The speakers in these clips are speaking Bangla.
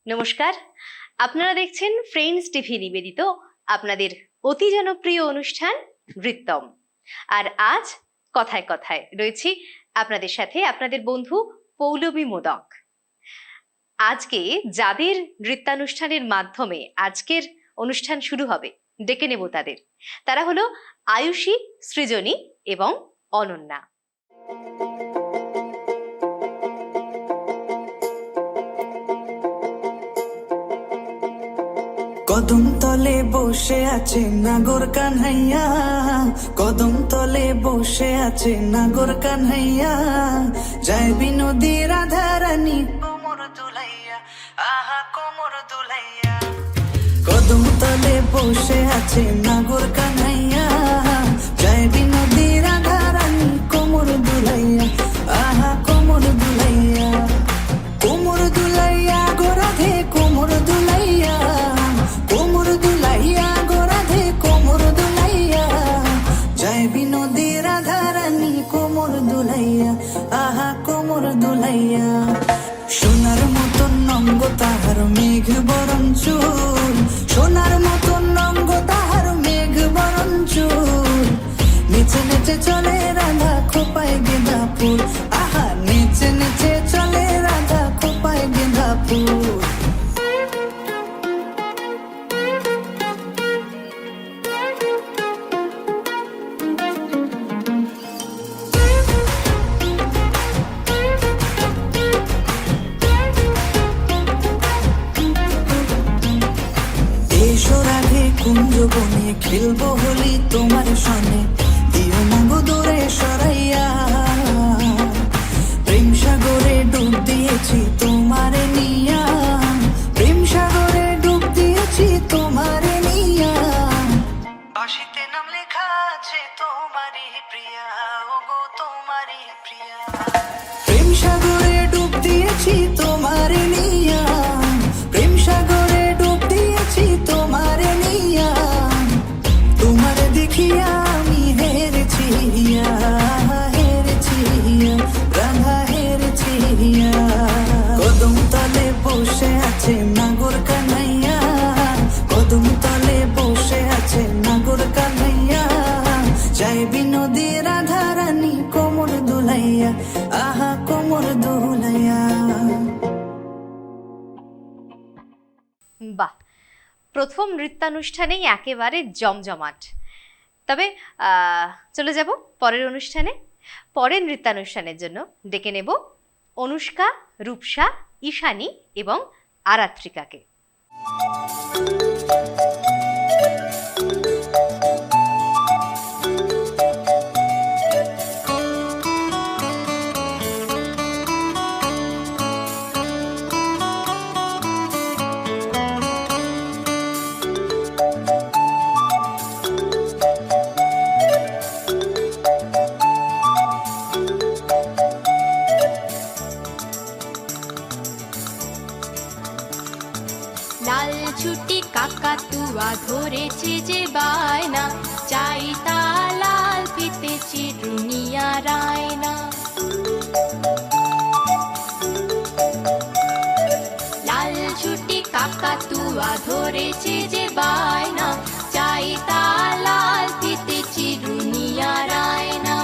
নমস্কার, আপনারা দেখছেন ফ্রেন্ডস টিভি নিবেদিত আপনাদের অতি জনপ্রিয় অনুষ্ঠান নৃত্যম। আর আজ কথায় কথায় রয়েছি আপনাদের সাথে আপনাদের বন্ধু পৌলমী মোদক। আজকে যাদের নৃত্যানুষ্ঠানের মাধ্যমে আজকের অনুষ্ঠান শুরু হবে, ডেকে নেব তাদের। তারা হলো আয়ুষী, সৃজনী এবং অনন্যা। কদম তলে বসে আছে নাগর কানহাইয়া, কদম তলে বসে আছে নাগর কানহাইয়া, যায় বিনোদী রাধা রানী কোমর দুলাইয়া, আহা কোমর দুলাইয়া। কদম তলে বসে আছে নাগর কানহাইয়া, যায় বিনোদী রাধা রানী কোমর দুলাইয়া, আহা কোমর দুলাইয়া। কোমর দুলাইয়া গোরাধে কোমর দুলাইয়া, কোমর দুলাইয়া গোরাধে কোমর দুলাইয়া, যায় বিনোদী রাধা রানী কোমর দুলাইয়া, আহা কোমর দুলাইয়া। সোনার মতন নঙ্গ তাহার মেঘ বরণ চুল, সোনার মতন নঙ্গ তাহার মেঘ বরণ চুল, নেচে নেচে চলে রাধা খোপায় গেঁদা ফুল, আহা নেচে নেচে চলে রাধা খোপায় গেঁদা ফুল। এসো রাধে কুঞ্জ বনে খেলবো হোলি তোমার সনে, দিও মঙ্গ দূরে সরাইয়া, প্রেম সাগরে ডুব দিয়েছি তোমারে নিয়া, প্রেম সাগরে ডুব দিয়েছি তোমারে নিয়া, বাঁশিতে নাম লেখা আছে তোমারই প্রিয়া, ওগো তোমারই প্রিয়া। প্রেম সাগরে ডুব দিয়েছি তোমারে নিয়া, প্রেম সাগরে ডুব দিয়েছি তোমারে নিয়া, তোমারে দেখিয়া আমি হেরেছি হিয়া, হেরেছি হিয়া, রাধা হেরেছি হিয়া। কদম তলে বসে আছে নাগর কানহাইয়া, কদম তলে বসে আছে নাগর কানহাইয়া, যায় বিনোদী রাধা রানী কোমর দুলাইয়া, আহা কোমর দুলাইয়া। বাহ, প্রথম নৃত্যানুষ্ঠানেই একেবারে জমজমাট। তবে চলে যাব পরের অনুষ্ঠানে। পরের নৃত্যানুষ্ঠানের জন্য ডেকে নেব অনুষ্কা, রূপসা, ঈশানী এবং আরাত্রিকাকে। লাল ছুটি কাকাতুয়া ধরেছে যে বায়না, চাই তা লাল ফিতে চিরুনিয়া রায়না। লাল ছুটি কাকাতুয়া ধরেছে যে বায়না, চাই তা লাল ফিতে চিরুনিয়া রায়না।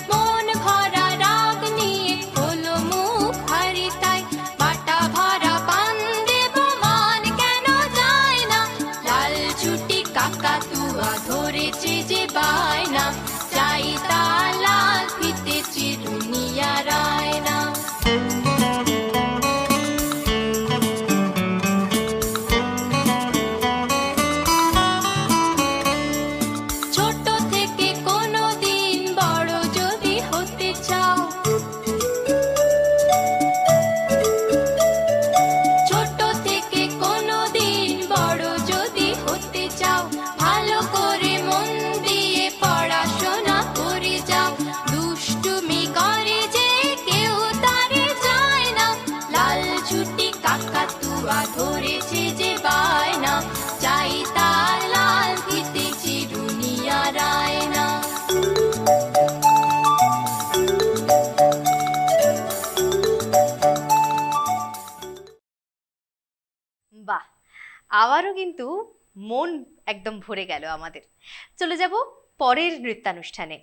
মন ভরা রাগ নিয়ে হলো মুখ হারিতাই, বাটা ভরা পান দেব মান আবারও কিন্তু মন একদম ভরে গেল আমাদের। চলে যাব পরের নৃত্যানুষ্ঠানে।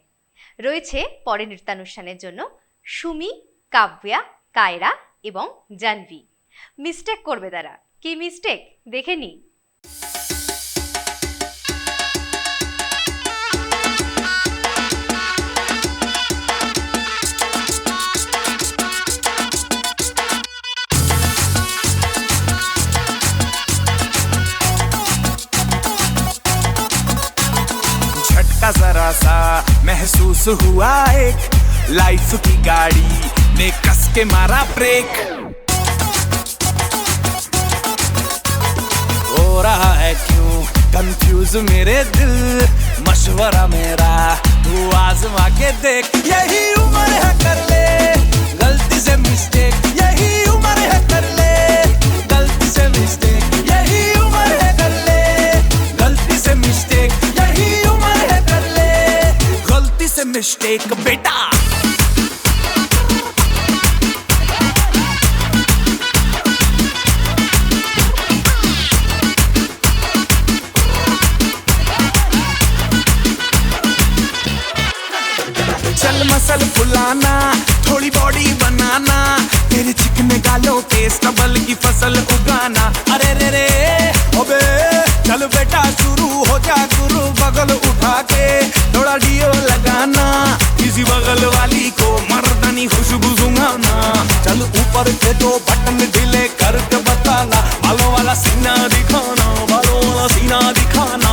রয়েছে পরের নৃত্যানুষ্ঠানের জন্য সুমি, কাব্যা, কায়রা এবং জাহ্নবী। মিস্টেক করবে তারা, কি মিস্টেক দেখে নি। झटका जरा सा महसूस हुआ एक, लाइफ की गाड़ी ने कस के मारा ब्रेक। हो रहा है क्यों कंफ्यूज मेरे दिल, मशवरा मेरा तू आजमा के देख। यही उम्र है कर ले गलती से मिस्टेक, यही उम्र है कर ले गलती से मिस्टेक, यही उम्र है कर ले गलती से मिस्टेक, यही उम्र है कर ले गलती से मिस्टेक बेटा। चल मसल फुलाना, थोड़ी बॉडी बनाना, तेरे चिकने गालों पे स्टबल की फसल उगाना। अरे रे रे अबे चल बेटा शुरू हो जा गुरु, बगल उठा के थोड़ा डियो लगाना, किसी बगल वाली को मर्दानी खुशबू सुंघाना। चल ऊपर के दो बटन ढीले करके बताना, बालों वाला सीना दिखाना, बालों वाला सीना दिखाना।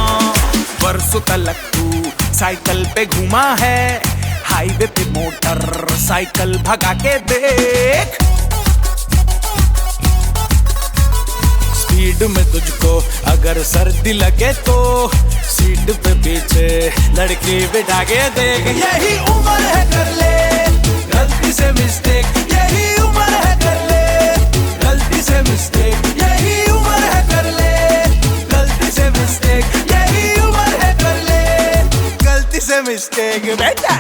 बरसों तलक तू साइकिल पे घूमा है, हाईवे पे मोटर साइकिल भगा के देख। स्पीड में तुझको अगर सर्दी लगे तो सीट पे पीछे लड़की बिठा के देख। यही उम्र है कर ले गलती से मिस्टेक, यही उम्र है कर ले गलती से मिस्टेक, यही उम्र है कर ले गलती से मिस्टेक, यही उम्र है कर ले गलती से मिस्टेक बेटा।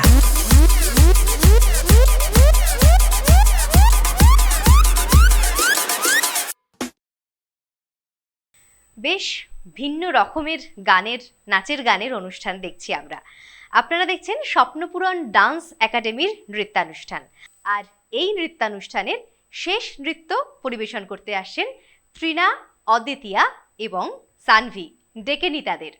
বেশ ভিন্ন রকমের গানের, নাচের গানের অনুষ্ঠান দেখছি আমরা। আপনারা দেখছেন স্বপ্নপূরণ ডান্স একাডেমির নৃত্যানুষ্ঠান। আর এই নৃত্যানুষ্ঠানের শেষ নৃত্য পরিবেশন করতে আসছেন তৃণা, অদ্বিতীয়া এবং সানভি। ডেকে নি তাদের।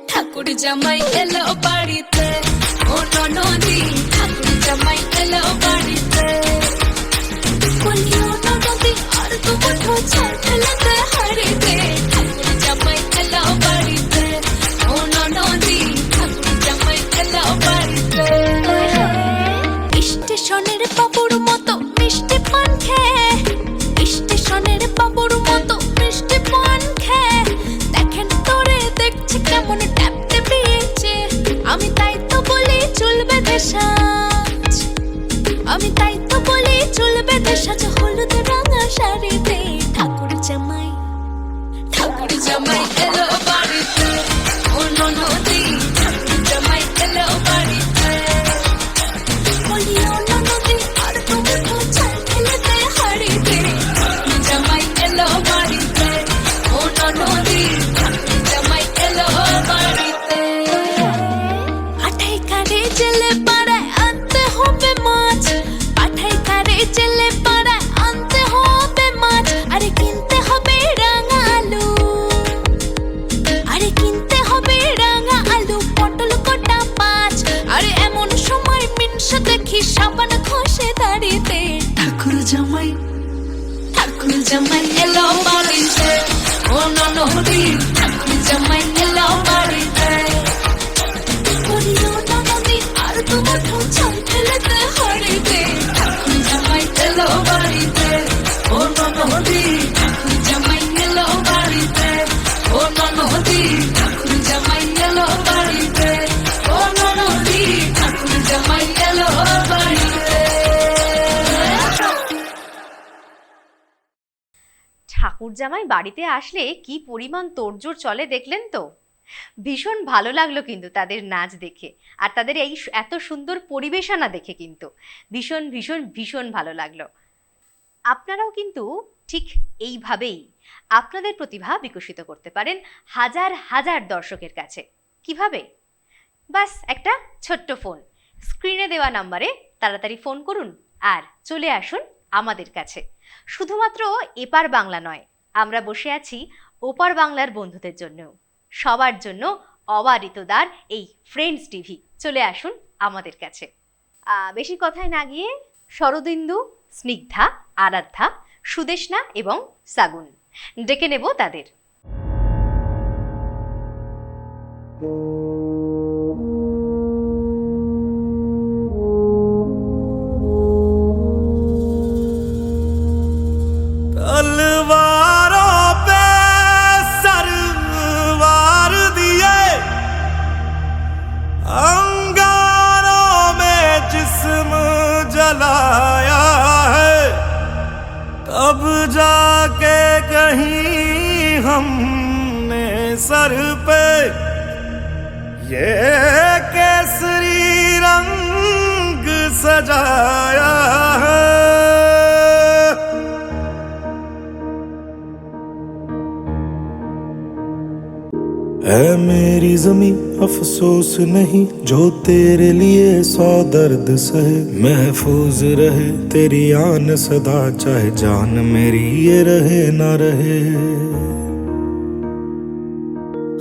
ঠাকুর জামাই এলো বাড়িতে, ও ননদি ঠাকুর জামাই এলো বাড়িতে। বলিও ননদি আর তো মুঠো চাল ফেলতে হারিতে, ঠাকুর জামাই এলো বাড়িতে, ও ননদি ঠাকুর জামাই এলো বাড়িতে। স্টেশনের বাবুর মতো মিষ্টি পান খেয়ে, স্টেশনের বাবুর মতো মিষ্টি পান খেয়ে, দেখেন তোরে দেখছি কেমন ট্যাপ টেপিয়েছে। আমি তাই তো বলি চুল বেঁধে সাজ, আমি তাই তো বলি চুল বেঁধে সাজ হলুদ রাঙা শাড়িতে। ঠাকুর জামাই এলো বাড়িতে, ও ননদি ঠাকুর জামাই এলো বাড়িতে। বলিও ননদি আর তো মুঠো চাল ফেলতে হাড়িতে, জামাই এলো বাড়িতে, ও ননদি ঠাকুর জামাই এলো বাড়িতে। আঠাই কারে জেলে পাড়ায় আনতে হবে মাছ, আঠাই কারে জেলে পাড়ায় আনতে হবে মাছ। আরে কিনতে হবে রাঙা আলু, আরে কিনতে হবে রাঙা আলু, পটল কটা 5। আরে এমন সময় মিনসে দেখি সাবান ঘষে দাড়িতে। ঠাকুর জামাই এলো বাড়িতে, ও ননদি ঠাকুর জামাই এলো বাড়িতে। বলিও ননদি আর তো মুঠো চাল ফেলতে হাড়িতে, ঠাকুর জামাই এলো বাড়িতে, ও ননদি ঠাকুর জামাই এলো বাড়িতে, ও ননদি ঠাকুর জামাই এলো বাড়িতে, ও ননদি ঠাকুর জামাই এলো বাড়িতে। ঠাকুর জামাই বাড়িতে আসলে কি পরিমাণ তোড়জোড় চলে দেখলেন তো। ভীষণ ভালো লাগলো কিন্তু তাদের নাচ দেখে, আর তাদের এই এত সুন্দর পরিবেশনা দেখে কিন্তু ভীষণ ভীষণ ভীষণ ভালো লাগলো। আপনারাও কিন্তু ঠিক এইভাবেই আপনাদের প্রতিভা বিকশিত করতে পারেন হাজার হাজার দর্শকের কাছে। কিভাবে? বাস একটা ছোট্ট ফোন, স্ক্রিনে দেওয়া নাম্বারে তাড়াতাড়ি ফোন করুন আর চলে আসুন আমাদের কাছে। শুধুমাত্র এপার বাংলা নয়, আমরা বসে আছি ওপার বাংলার বন্ধুদের জন্যও, সবার জন্য অবারিত দ্বার এই ফ্রেন্ডস টিভি। চলে আসুন আমাদের কাছে। বেশি কথায় না গিয়ে শরদিন্দু, স্নিগ্ধা, আরাধ্যা, সুদেষ্ণা এবং সাগুন ডেকে নেব তাদের। तलवारों पे सरवार दिए, अंगारों में जिस्म जलाया है, तब जाके कहीं हमने सर पे ये केसरी रंग सजाया है। ऐ मेरी ज़मीं अफसोस नहीं जो तेरे लिए 100 दर्द सहे, महफूज रहे तेरी आन सदा चाहे जान मेरी ये रहे ना रहे।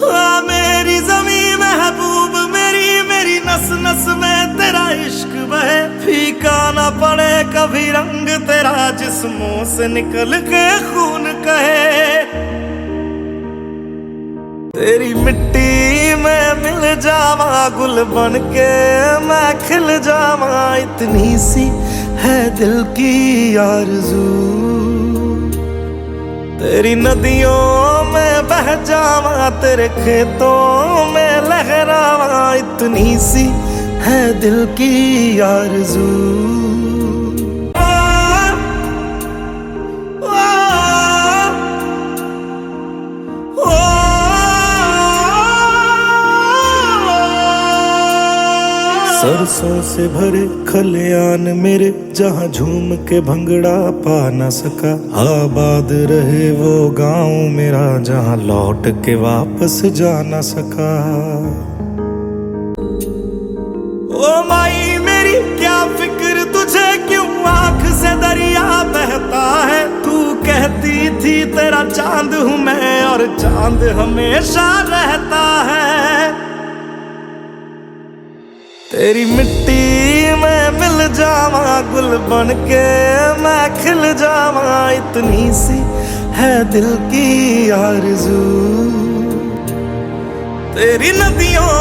हाँ मेरी ज़मीं महबूब मेरी, मेरी नस नस में तेरा इश्क बहे, फीका ना पड़े कभी रंग तेरा जिस्मों से निकल के खून कहे। तेरी मिट्टी में मिल जावा गुल बन के मैं खिल जावा, इतनी सी है दिल की आरज़ू। तेरी नदियों में बह जावा तेरे खेतों में लहरावा, इतनी सी है दिल की आरज़ू। सरसों से भरे खलियान मेरे, जहाँ झूम के भंगड़ा पा न सका, आबाद रहे वो गांव मेरा जहाँ लौट के वापस जा न सका। ओ माई मेरी क्या फिक्र तुझे, क्यों आंख से दरिया बहता है, तू कहती थी तेरा चांद हूँ मैं और चांद हमेशा रहता है। तेरी मिट्टी में मिल जावा गुल बन के मैं खिल जावा, इतनी सी है दिल की आरज़ू। तेरी नदियों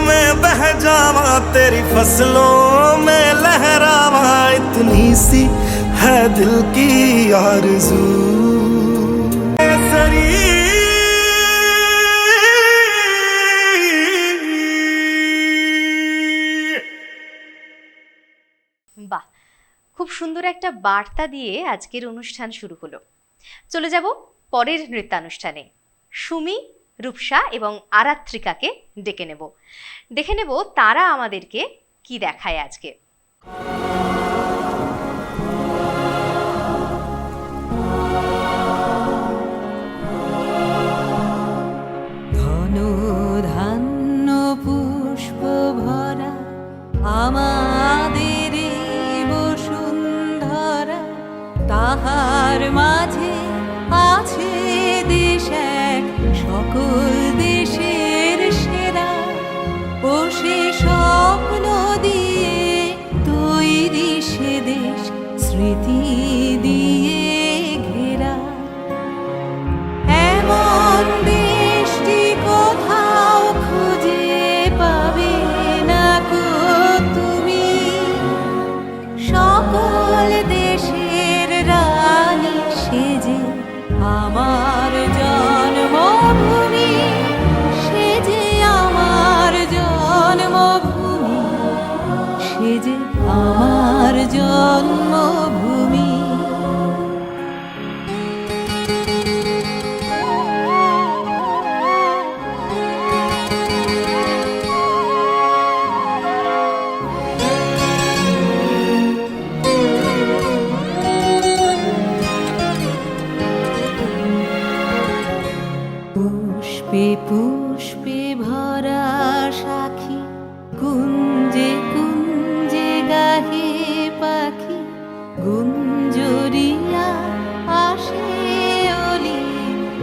में बह जावा तेरी फसलों में लहरावा, इतनी सी है दिल की आरज़ू। বাহ, খুব সুন্দর একটা বার্তা দিয়ে আজকের অনুষ্ঠান শুরু হলো। চলে যাব পরের নৃত্যানুষ্ঠানে। সুমি, রূপসা এবং আরাত্রিকাকে ডেকে নেব, দেখে নেব তারা আমাদেরকে কি দেখায় আজকে। ধন ধান্য পুষ্প ভরা আমাদের বসুন্ধরা, তাহার মাঝে আছে দেশ এক সকল দেশের সেরা, ও সে স্বপ্ন দিয়ে তৈরি পুষ্পে পুষ্পে ভরা সাখী, কুঞ্জে কুঞ্জে গাহে পাখি, গুঞ্জরিয়া আসে অলি,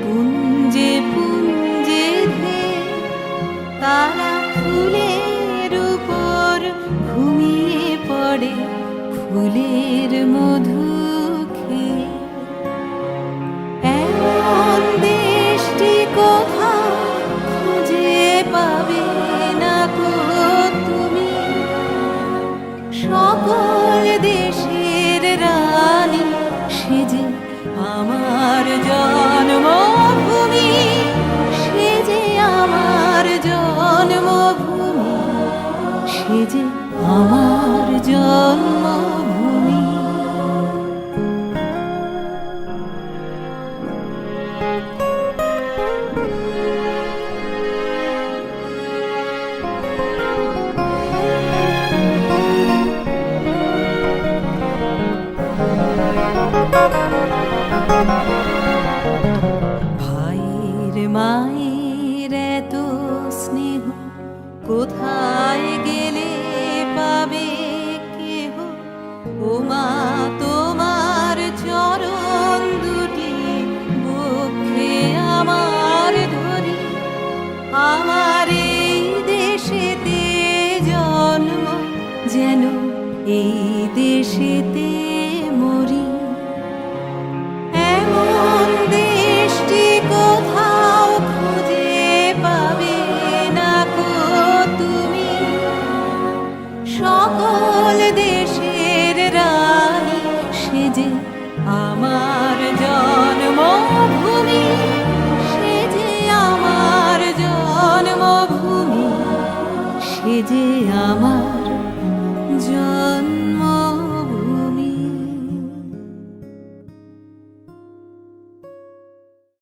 পুঞ্জে পুঞ্জে ধে তারা ফুলের উপর ঘুমিয়ে পড়ে, ফুলের মধু খেয়ে। এমন দেশটি কোথাও খুঁজে পাবে না গো তুমি, সকল দেশের রানী সে যে আমার জন্মভূমি, সে যে আমার জন্মভূমি, সে যে আমার জন্মভূমি। ভাইয়ের মায়ের এত স্নেহ কোথায় গেলে পাবে কেহ, ও মা তোমার চরণ দুটি বক্ষে আমার ধরি, আমার এই দেশেতে জন্ম যেন এই দেশেতে মরি। এমন দেশটি কোথাও খুঁজে পাবে না গো তুমি, সকল দেশের রানী সে যে আমার জন্মভূমি, সে যে আমার জন্মভূমি, সে যে আমার জন্মভূমি।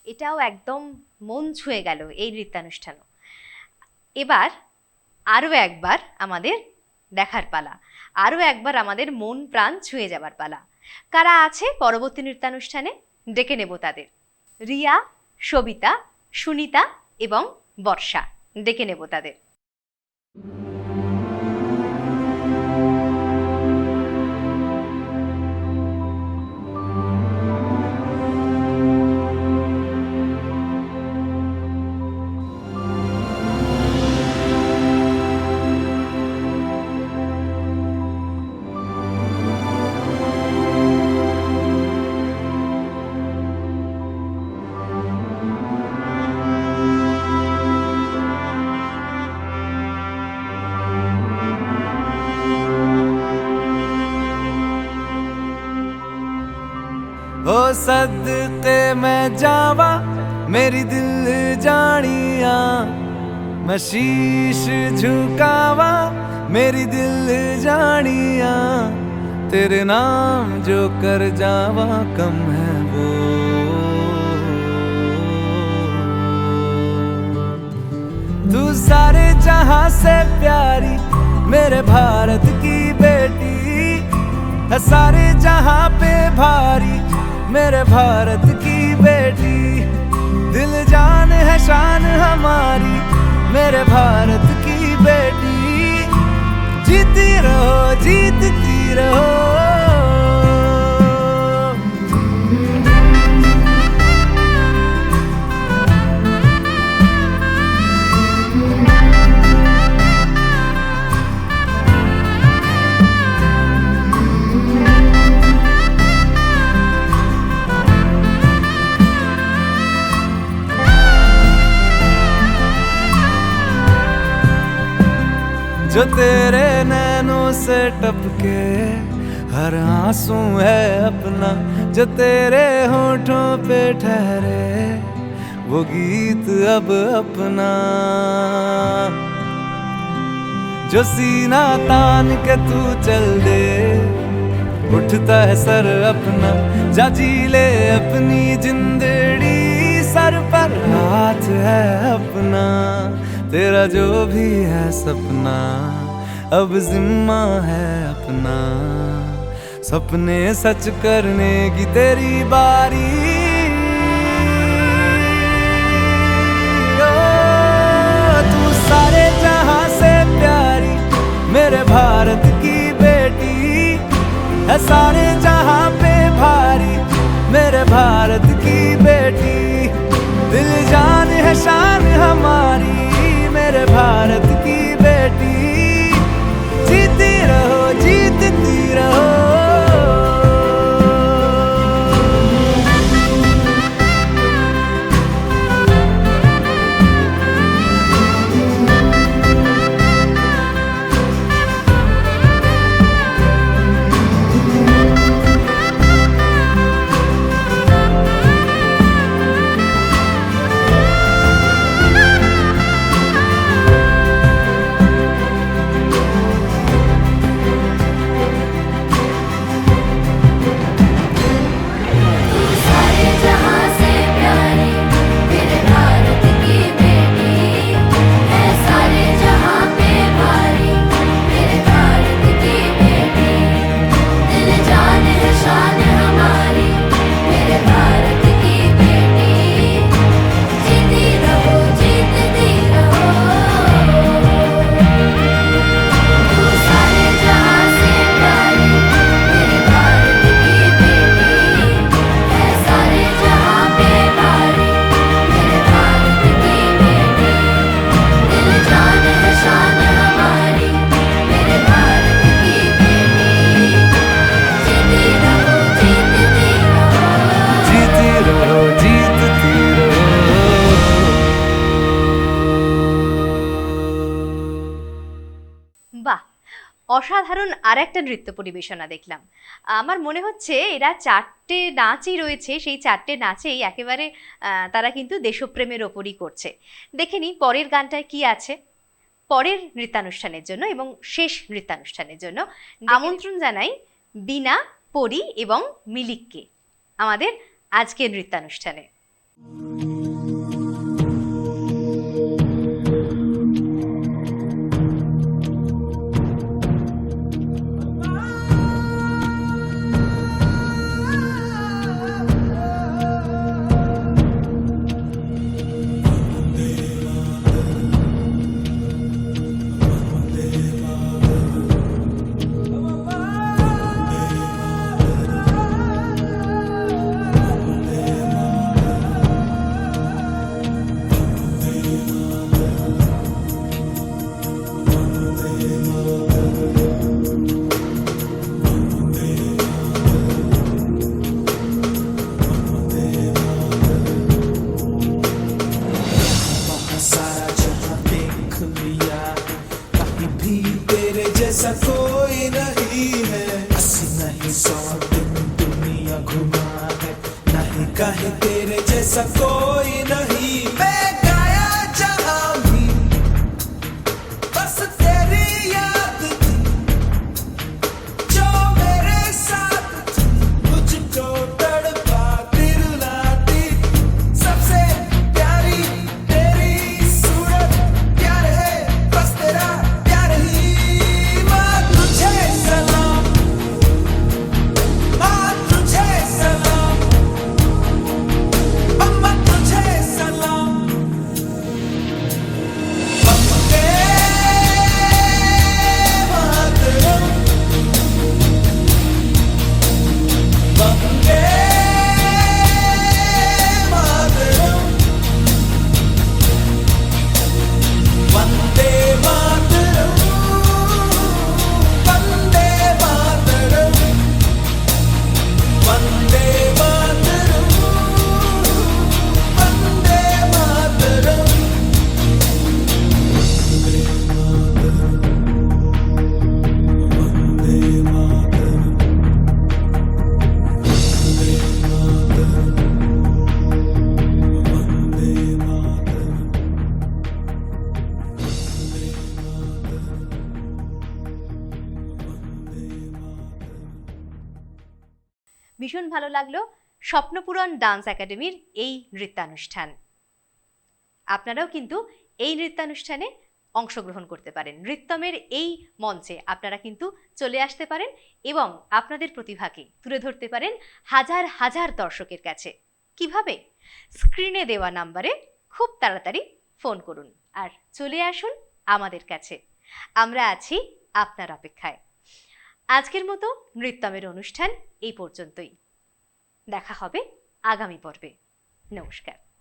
এটাও একদম মন ছুঁয়ে গেল এই নৃত্যানুষ্ঠানও। এবার আরও একবার আমাদের দেখার পালা, আরও একবার আমাদের মন প্রাণ ছুঁয়ে যাবার পালা। কারা আছে পরবর্তী নৃত্যানুষ্ঠানে ডেকে নেব তাদের। রিয়া, সবিতা, সুনিতা এবং বর্ষা, ডেকে নেব তাদের। ओ सदके मैं जावा मेरी दिल जानिया, मैं शीश झुकावा मेरी दिल जानिया, तेरे नाम जो कर जावा कम है वो। तू सारे जहां से प्यारी मेरे भारत की बेटी है, सारे जहां पे भारी मेरे भारत की बेटी, दिल जान है शान हमारी मेरे भारत की बेटी, जीती रहो जीतती रहो। जो तेरे नैनों से टपके हर आंसू है अपना, जो तेरे होठों पे ठहरे वो गीत अब अपना, जो सीना तान के तू चल दे उठता है सर अपना, जा जी ले अपनी जिंदड़ी, सर पर हाथ है अपना, तेरा जो भी है सपना अब जिम्मा है अपना, सपने सच करने की तेरी बारी। है सारे जहां पे भारी मेरे भारत की बेटी, दिल जान है शान हमारी मेरे भारत की बेटी, जीती रहो जीतती रहो। सारे जहां से प्यारी मेरे भारत की बेटी है, सारे जहां पे भारी मेरे भारत की बेटी, दिल जान है शान हमारी मेरे भारत की बेटी, जीती रहो जीतती रहो। तू सारे जहां से प्यारी मेरे भारत की बेटी है, सारे जहां पे भारी मेरे भारत की बेटी, दिल जान है शान हमारी मेरे भारत की बेटी, जीती रहो जीतती रहो। जीती रहो जीतती रहो। বাহ, অসাধারণ আর একটা নৃত্য পরিবেশনা দেখলাম। আমার মনে হচ্ছে এরা চারটে নাচই রয়েছে, সেই চারটে নাচেই একেবারে তারা কিন্তু দেশপ্রেমের ওপরই করছে। দেখে নিই পরের গানটায় কি আছে। পরের নৃত্যানুষ্ঠানের জন্য এবং শেষ নৃত্যানুষ্ঠানের জন্য আমন্ত্রণ জানাই বীণা, পরি এবং মিলিককে আমাদের আজকের নৃত্যানুষ্ঠানে। सारा जहां देख लिया कहीं भी तेरे जैसा कोई नहीं है, 80 नहीं 100 दिन दुनिया घुमा है, नहीं कहीं तेरे जैसा कोई नहीं। मैं गाया जहां भी बस तेरी याद थी, जो मेरे साथ थी मुझको तड़पा दिलाती, सबसे प्यारी तेरी सूरत, प्यार है बस तेरा प्यार ही। माँ तुझे सलाम, माँ तुझे सलाम, अम्मा तुझे सलाम। वंदे मातरम, वंदे मातरम, वंदे मातरम, वंदे मातरम, वंदे मातरम, वंदे मातरम। ভীষণ ভালো লাগলো স্বপ্নপূরণ ডান্স একাডেমির এই নৃত্যানুষ্ঠান। আপনারাও কিন্তু এই নৃত্যানুষ্ঠানে অংশগ্রহণ করতে পারেন। নৃত্যমের এই মঞ্চে আপনারা কিন্তু চলে আসতে পারেন এবং আপনাদের প্রতিভাকে তুলে ধরতে পারেন হাজার হাজার দর্শকের কাছে। কিভাবে? স্ক্রিনে দেওয়া নাম্বারে খুব তাড়াতাড়ি ফোন করুন আর চলে আসুন আমাদের কাছে। আমরা আছি আপনার অপেক্ষায়। আজকের মতো নৃত্যমের অনুষ্ঠান এই পর্যন্তই। দেখা হবে আগামী পর্বে। নমস্কার।